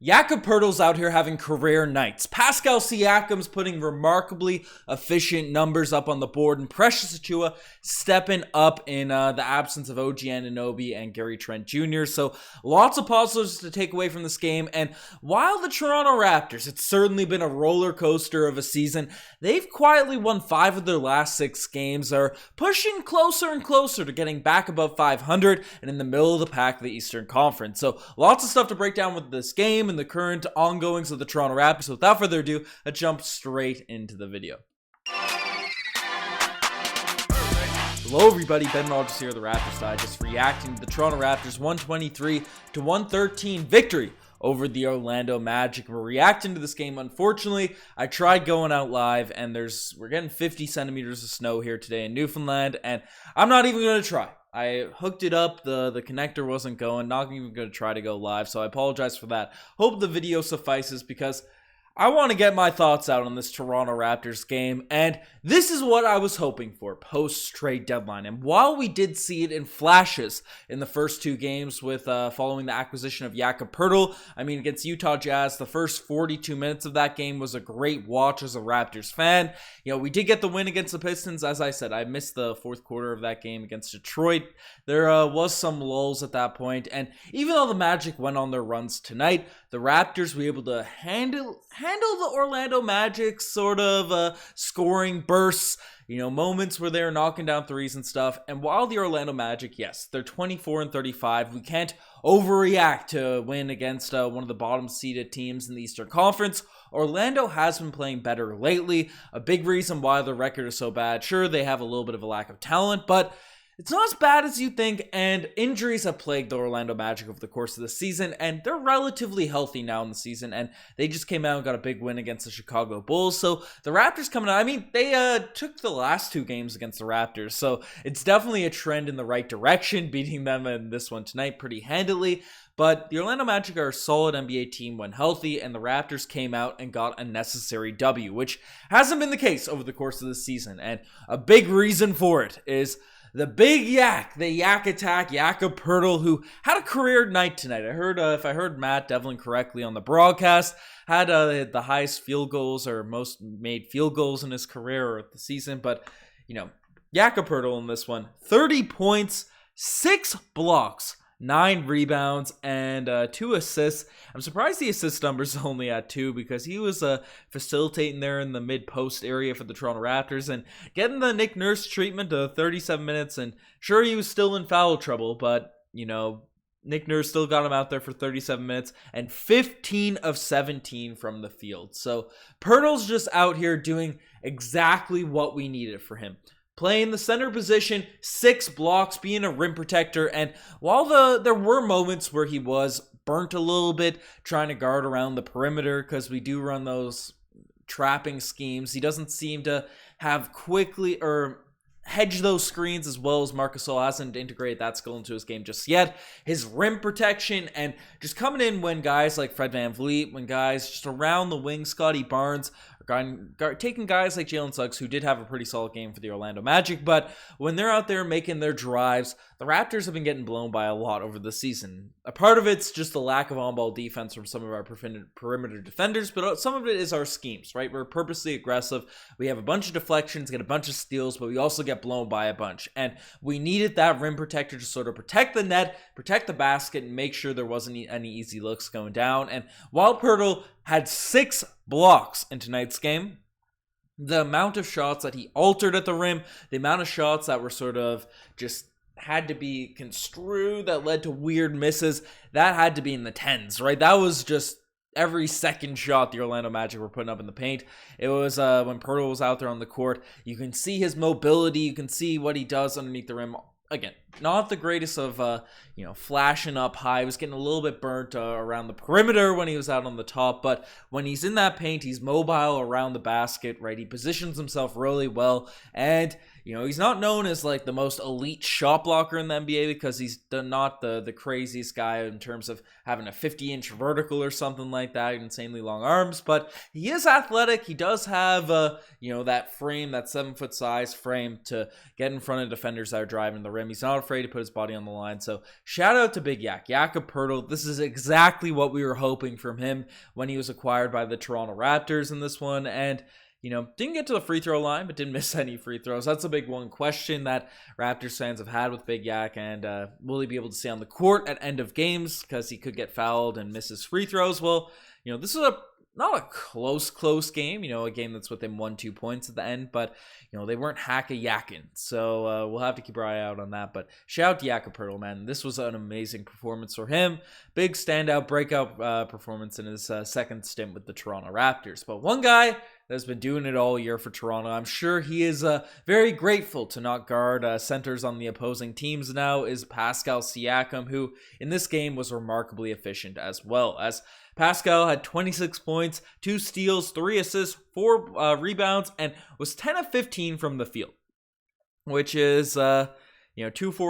Jakob Poeltl's out here having career nights. Pascal Siakam's putting remarkably efficient numbers up on the board, and Precious Achiuwa stepping up in the absence of OG Anunoby and Gary Trent Jr. So lots of positives to take away from this game. And while the Toronto Raptors, it's certainly been a roller coaster of a season, they've quietly won 5 of their last 6 games, are pushing closer and closer to getting back above 500 and in the middle of the pack of the Eastern Conference. So lots of stuff to break down with this game and the current ongoings of the Toronto Raptors. So without further ado, let's jump straight into the video. Hello everybody, Ben Rogers here, the Raptors Digest, reacting to the Toronto Raptors 123-113 victory over the Orlando Magic. We're reacting to this game. Unfortunately, I tried going out live and we're getting 50 centimeters of snow here today in Newfoundland, and I'm not even going to try. I hooked it up, the connector wasn't going, not even going to try to go live, so I apologize for that. Hope the video suffices because I want to get my thoughts out on this Toronto Raptors game, and this is what I was hoping for post-trade deadline. And while we did see it in flashes in the first 2 games with following the acquisition of Jakob Poeltl, against Utah Jazz, the first 42 minutes of that game was a great watch as a Raptors fan. We did get the win against the Pistons. As I said, I missed the fourth quarter of that game against Detroit. There was some lulls at that point, and even though the Magic went on their runs tonight, the Raptors were able to handle the Orlando Magic sort of scoring bursts, moments where they're knocking down threes and stuff. And while the Orlando Magic, yes, they're 24-35, we can't overreact to win against one of the bottom seeded teams in the Eastern Conference. Orlando has been playing better lately. A big reason why the record is so bad. Sure, they have a little bit of a lack of talent, but it's not as bad as you think, and injuries have plagued the Orlando Magic over the course of the season, and they're relatively healthy now in the season, and they just came out and got a big win against the Chicago Bulls. So the Raptors coming out, they took the last 2 games against the Raptors, so it's definitely a trend in the right direction, beating them in this one tonight pretty handily. But the Orlando Magic are a solid NBA team when healthy, and the Raptors came out and got a necessary W, which hasn't been the case over the course of the season, and a big reason for it is the big yak, the yak attack, Jakob Poeltl, who had a career night tonight. I heard, if I heard Matt Devlin correctly on the broadcast, had the highest field goals or most made field goals in his career or the season. But, Jakob Poeltl in this one, 30 points, 6 blocks, 9 rebounds, and 2 assists. I'm surprised the assist numbers only at 2 because he was facilitating there in the mid-post area for the Toronto Raptors and getting the Nick Nurse treatment of 37 minutes. And sure, he was still in foul trouble, but, Nick Nurse still got him out there for 37 minutes and 15 of 17 from the field. So Poeltl's just out here doing exactly what we needed for him. Playing the center position, 6 blocks, being a rim protector, and while there were moments where he was burnt a little bit trying to guard around the perimeter because we do run those trapping schemes, he doesn't seem to have quickly or hedge those screens as well as Marc Gasol hasn't integrated that skill into his game just yet. His rim protection and just coming in when guys like Fred VanVleet, when guys just around the wing, Scotty Barnes, taking guys like Jalen Suggs, who did have a pretty solid game for the Orlando Magic, but when they're out there making their drives, the Raptors have been getting blown by a lot over the season. A part of it's just the lack of on-ball defense from some of our perimeter defenders, but some of it is our schemes, right? We're purposely aggressive. We have a bunch of deflections, get a bunch of steals, but we also get blown by a bunch. And we needed that rim protector to sort of protect the net, protect the basket, and make sure there wasn't any easy looks going down. And while Poeltl had 6 blocks in tonight's game, the amount of shots that he altered at the rim, the amount of shots that were sort of just had to be construed that led to weird misses, that had to be in the 10s, right? That was just every second shot the Orlando Magic were putting up in the paint. It was when Poeltl was out there on the court, you can see his mobility, you can see what he does underneath the rim. Again, not the greatest of, flashing up high. He was getting a little bit burnt around the perimeter when he was out on the top, but when he's in that paint, he's mobile around the basket, right? He positions himself really well, and he's not known as like the most elite shot blocker in the NBA because he's not the craziest guy in terms of having a 50-inch vertical or something like that, insanely long arms, but he is athletic. He does have, that frame, that 7-foot size frame to get in front of defenders that are driving the rim. He's not afraid to put his body on the line. So shout out to Big Jakob Poeltl. This is exactly what we were hoping from him when he was acquired by the Toronto Raptors in this one. And didn't get to the free throw line, but didn't miss any free throws. That's a big one question that Raptors fans have had with Big Yak. And will he be able to stay on the court at end of games because he could get fouled and miss his free throws? Well, this is not a close game, a game that's within 1-2 points at the end, but, they weren't hack-a-yakking. So we'll have to keep our eye out on that. But shout out to Jakob Poeltl, man. This was an amazing performance for him. Big standout breakout performance in his second stint with the Toronto Raptors. But one guy that's been doing it all year for Toronto, I'm sure he is very grateful to not guard centers on the opposing teams now, is Pascal Siakam, who in this game was remarkably efficient as well. As Pascal had 26 points, 2 steals, 3 assists, 4 rebounds, and was 10 of 15 from the field, which is 2-4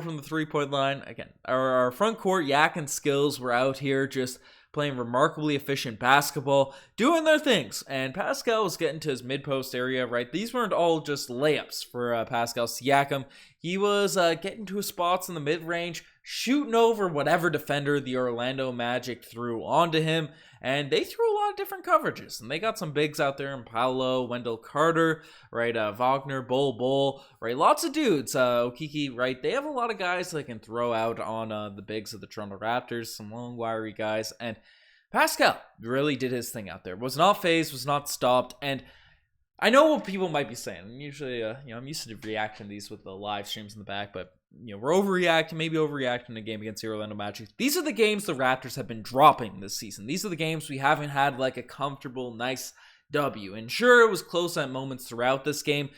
from the 3-point line. Again, our front court yak and skills were out here just playing remarkably efficient basketball, doing their things. And Pascal was getting to his mid-post area, right? These weren't all just layups for Pascal Siakam. He was getting to his spots in the mid-range, shooting over whatever defender the Orlando Magic threw onto him. And they threw a lot of different coverages. And they got some bigs out there in Paolo, Wendell Carter, right? Wagner, Bol, right? Lots of dudes. Okiki, right? They have a lot of guys they can throw out on the bigs of the Toronto Raptors. Some long, wiry guys. And Pascal really did his thing out there. Was not phased, was not stopped. And I know what people might be saying. Usually, I'm used to reacting to these with the live streams in the back, but we're overreacting, maybe overreacting in a game against the Orlando Magic. These are the games the Raptors have been dropping this season. These are the games we haven't had like a comfortable, nice W. And sure, it was close at moments throughout this game.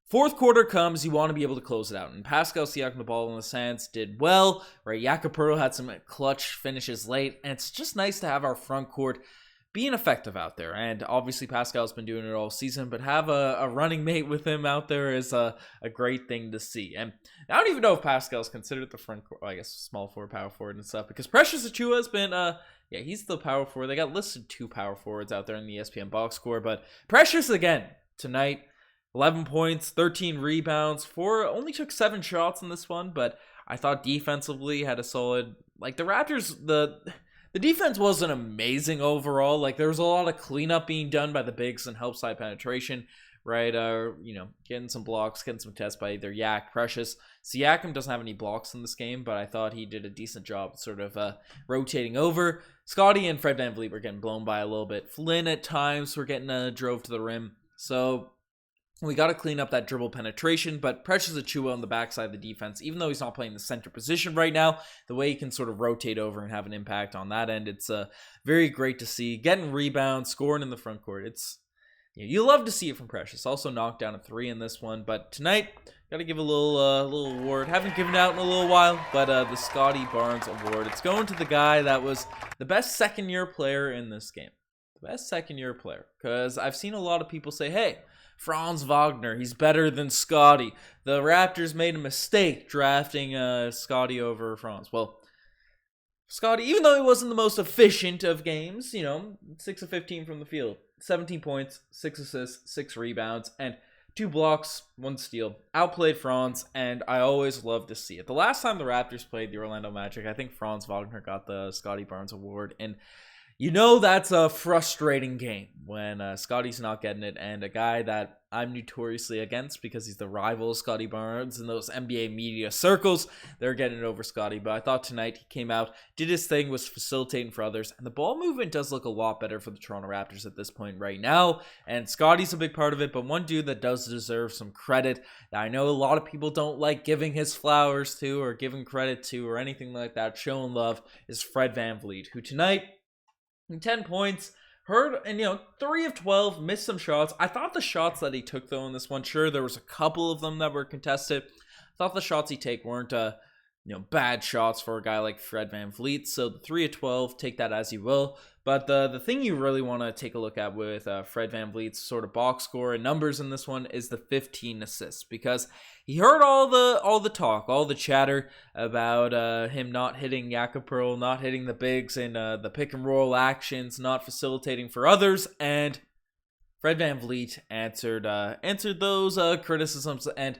Fourth quarter comes, you want to be able to close it out. And Pascal Siakam, the ball in the hands, did well. Right, Jakob Poeltl had some clutch finishes late. And it's just nice to have our front court being effective out there. And obviously Pascal's been doing it all season, but have a running mate with him out there is a great thing to see. And I don't even know if Pascal's considered the front court, I guess small forward, power forward and stuff, because Precious Achiuwa has been he's the power forward. They got listed 2 power forwards out there in the ESPN box score, but Precious again tonight, 11 points, 13 rebounds, only took 7 shots in this one, but I thought defensively had a solid, like the Raptors, the defense wasn't amazing overall. Like, there was a lot of cleanup being done by the bigs and help side penetration, right? Getting some blocks, getting some tests by either Yak, Precious. Siakam doesn't have any blocks in this game, but I thought he did a decent job sort of rotating over. Scotty and Fred VanVleet were getting blown by a little bit. Flynn at times were getting drove to the rim. So we got to clean up that dribble penetration, but Precious Achiuwa on the backside of the defense, even though he's not playing the center position right now, the way he can sort of rotate over and have an impact on that end, it's very great to see. Getting rebounds, scoring in the front court, you love to see it from Precious. Also knocked down a 3 in this one, but tonight, got to give a little award. Haven't given out in a little while, but the Scotty Barnes Award. It's going to the guy that was the best second-year player in this game. The best second-year player, because I've seen a lot of people say, hey, Franz Wagner, he's better than Scotty. The Raptors made a mistake drafting Scotty over Franz. Well, Scotty, even though he wasn't the most efficient of games, 6 of 15 from the field, 17 points, 6 assists, 6 rebounds, and 2 blocks, 1 steal. Outplayed Franz, and I always love to see it. The last time the Raptors played the Orlando Magic, I think Franz Wagner got the Scotty Barnes Award, and that's a frustrating game when Scotty's not getting it, and a guy that I'm notoriously against because he's the rival of Scotty Barnes in those NBA media circles, they're getting it over Scotty. But I thought tonight he came out, did his thing, was facilitating for others, and the ball movement does look a lot better for the Toronto Raptors at this point right now, and Scotty's a big part of it. But one dude that does deserve some credit, that I know a lot of people don't like giving his flowers to or giving credit to or anything like that, showing love, is Fred VanVleet, who tonight, 10 points, 3 of 12, missed some shots. I thought the shots that he took, though, in this one, sure, there was a couple of them that were contested. I thought the shots he take weren't, bad shots for a guy like Fred VanVleet. So the 3 of 12, take that as you will. But the thing you really want to take a look at with Fred VanVleet's sort of box score and numbers in this one is the 15 assists, because he heard all the talk, all the chatter about him not hitting Jakob Poeltl, not hitting the bigs in the pick and roll actions, not facilitating for others, and Fred VanVleet answered those criticisms, and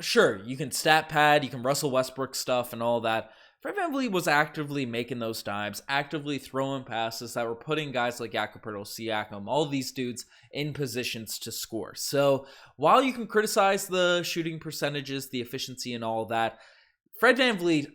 Sure, you can stat pad, you can Russell Westbrook stuff and all that. Fred VanVleet was actively making those dimes, actively throwing passes that were putting guys like Jakob, Siakam, all these dudes in positions to score. So while you can criticize the shooting percentages, the efficiency and all that, Fred VanVleet,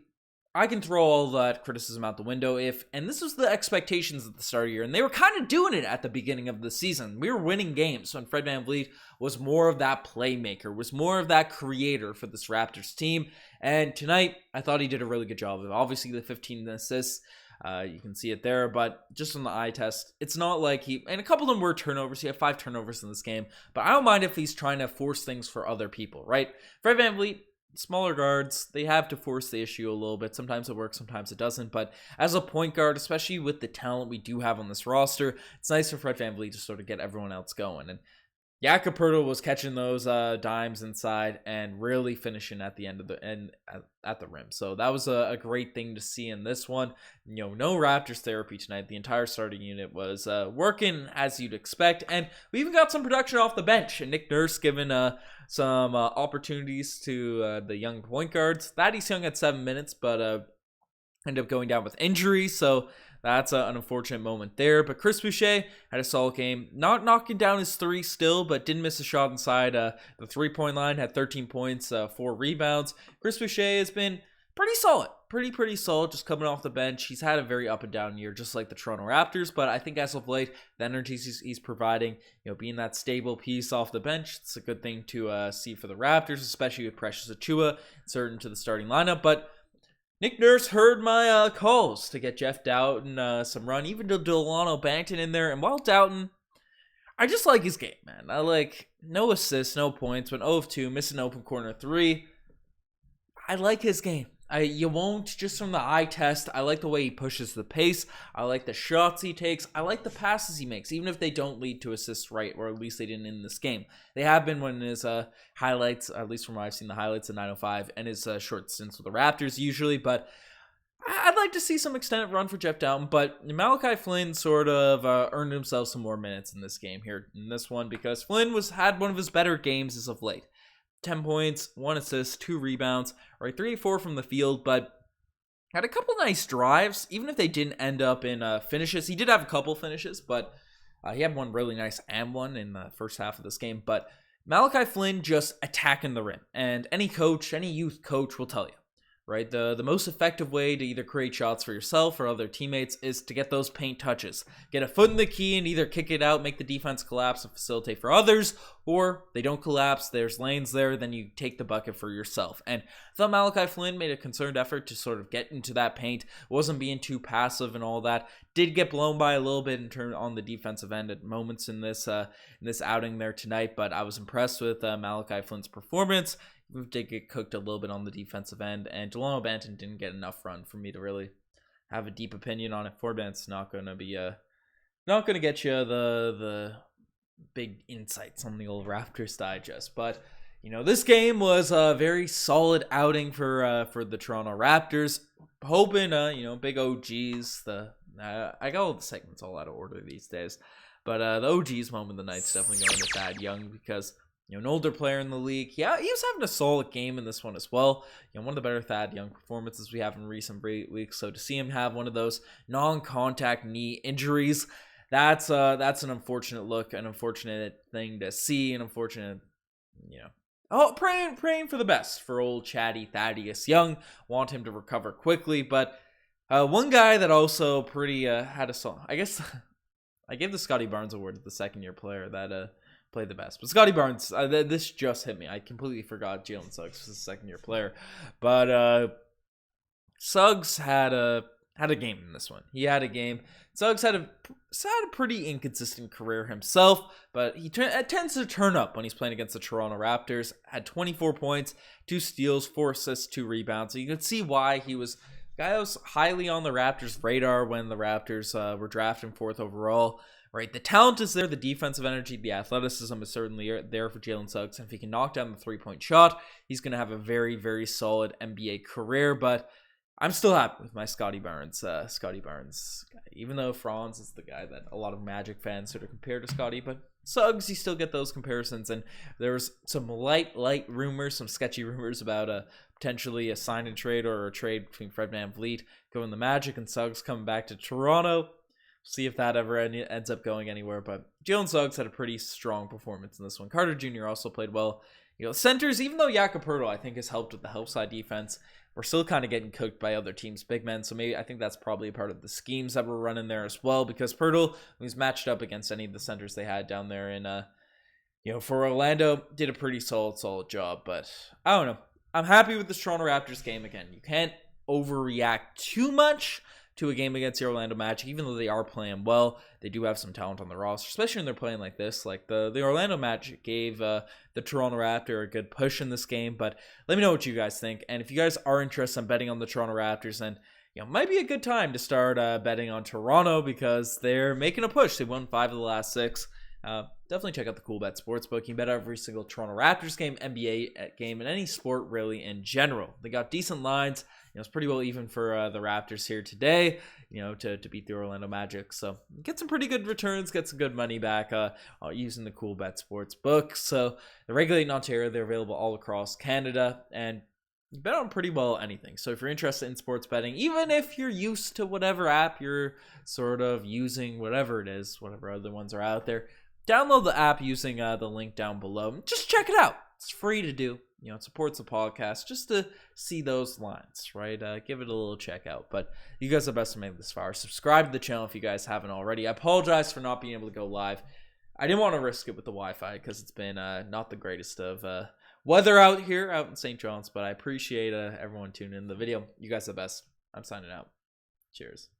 I can throw all that criticism out the window and this was the expectations at the start of the year, and they were kind of doing it at the beginning of the season. We were winning games when Fred VanVleet was more of that playmaker, was more of that creator for this Raptors team, and tonight, I thought he did a really good job of it. Obviously, the 15 assists, you can see it there, but just on the eye test, it's not like and a couple of them were turnovers. He had 5 turnovers in this game, but I don't mind if he's trying to force things for other people, right? Fred VanVleet, smaller guards, they have to force the issue a little bit. Sometimes it works, sometimes it doesn't. But as a point guard, especially with the talent we do have on this roster, it's nice for Fred VanVleet to sort of get everyone else going. And Jakob was catching those dimes inside and really finishing at the end of at the rim. So that was a great thing to see in this one. No Raptors therapy tonight. The entire starting unit was working as you'd expect, and we even got some production off the bench. And Nick Nurse given some opportunities to the young point guards. Thaddeus Young had 7 minutes, but ended up going down with injury. So that's an unfortunate moment there. But Chris Boucher had a solid game. Not knocking down his 3 still, but didn't miss a shot inside the 3-point line. Had 13 points, 4 rebounds. Chris Boucher has been pretty solid. Pretty solid just coming off the bench. He's had a very up and down year, just like the Toronto Raptors. But I think as of late, the energy he's providing, being that stable piece off the bench, it's a good thing to see for the Raptors, especially with Precious Achiuwa inserted into the starting lineup. But Nick Nurse heard my calls to get Jeff Doughton some run, even to Delano Banton in there. And while Doughton, I just like his game, man. I like no assists, no points, went 0 of 2, missing an open corner 3. I like his game. You won't just from the eye test. I like the way he pushes the pace. I like the shots he takes. I like the passes he makes, even if they don't lead to assists, right? Or at least they didn't in this game. They have been when his highlights, at least from where I've seen the highlights in 905, and his short stints with the Raptors usually. But I'd like to see some extended run for Jeff Doughton. But Malachi Flynn sort of earned himself some more minutes in this game here, in this one, because Flynn had one of his better games as of late. 10 points, 1 assist, 2 rebounds, right? 3-4 from the field, but had a couple nice drives, even if they didn't end up in finishes. He did have a couple finishes, but he had one really nice and one in the first half of this game. But Malachi Flynn just attacking the rim, and any youth coach will tell you, right? The most effective way to either create shots for yourself or other teammates is to get those paint touches. Get a foot in the key and either kick it out, make the defense collapse and facilitate for others, or they don't collapse, there's lanes there, then you take the bucket for yourself. And I thought Malachi Flynn made a concerted effort to sort of get into that paint, wasn't being too passive and all that. Did get blown by a little bit in turn on the defensive end at moments in this outing there tonight, but I was impressed with Malachi Flynn's performance. We did get cooked a little bit on the defensive end, and Delano Banton didn't get enough run for me to really have a deep opinion on it. Forbant's not going to be not going to get you the big insights on the old Raptors digest. But this game was a very solid outing for the Toronto Raptors. Hoping big OGs. I got all the segments all out of order these days, but the OGs moment of the night's definitely going to Thad Young because. An older player in the league. Yeah, he was having a solid game in this one as well. One of the better Thad Young performances we have in recent weeks. So to see him have one of those non-contact knee injuries, that's an unfortunate look, an unfortunate thing to see, an unfortunate, praying for the best for old chatty Thaddeus Young. Want him to recover quickly, but one guy that also pretty had a song. I guess I gave the Scotty Barnes Award to the second-year player that played the best. But Scotty Barnes, this just hit me. I completely forgot Jalen Suggs was a second-year player. But Suggs had a game in this one. He had a game. Suggs had a pretty inconsistent career himself, but he tends to turn up when he's playing against the Toronto Raptors. Had 24 points, 2 steals, 4 assists, 2 rebounds. So you can see why he was guy that was highly on the Raptors' radar when the Raptors were drafting 4th overall. Right, the talent is there, the defensive energy, the athleticism is certainly there for Jalen Suggs. And if he can knock down the 3-point shot, he's going to have a very, very solid NBA career. But I'm still happy with my Scotty Barnes guy. Even though Franz is the guy that a lot of Magic fans sort of compare to Scotty, but Suggs, you still get those comparisons. And there's some light rumors, some sketchy rumors about potentially a sign and trade or a trade between Fred VanVleet going the Magic and Suggs coming back to Toronto. See if that ever ends up going anywhere. But Jalen Suggs had a pretty strong performance in this one. Carter Jr. also played well. Centers, even though Jakob Poeltl, I think, has helped with the help side defense, we're still kind of getting cooked by other teams' big men. So maybe I think that's probably a part of the schemes that we're running there as well. Because Poeltl, when he's matched up against any of the centers they had down there in, for Orlando, did a pretty solid job. But I don't know. I'm happy with this Toronto Raptors game again. You can't overreact too much to a game against the Orlando Magic, even though they are playing well. They do have some talent on the roster, especially when they're playing like this. Like the Orlando Magic gave the Toronto Raptor a good push in this game. But let me know what you guys think. And if you guys are interested in betting on the Toronto Raptors, then might be a good time to start betting on Toronto because they're making a push. They won 5 of the last 6. Definitely check out the Cool Bet Sportsbook. You can bet every single Toronto Raptors game, NBA game, and any sport really in general. They got decent lines. It's pretty well even for the Raptors here today, to beat the Orlando Magic. So get some pretty good returns, get some good money back using the Cool Bet Sportsbook. So they're regulated in Ontario. They're available all across Canada, and you bet on pretty well anything. So if you're interested in sports betting, even if you're used to whatever app you're sort of using, whatever it is, whatever other ones are out there, download the app using the link down below. Just check it out. It's free to do. It supports the podcast just to see those lines, right? Give it a little check out. But you guys are the best to make it this far. Subscribe to the channel if you guys haven't already. I apologize for not being able to go live. I didn't want to risk it with the Wi-Fi because it's been not the greatest of weather out in St. John's. But I appreciate everyone tuning in the video. You guys are the best. I'm signing out. Cheers.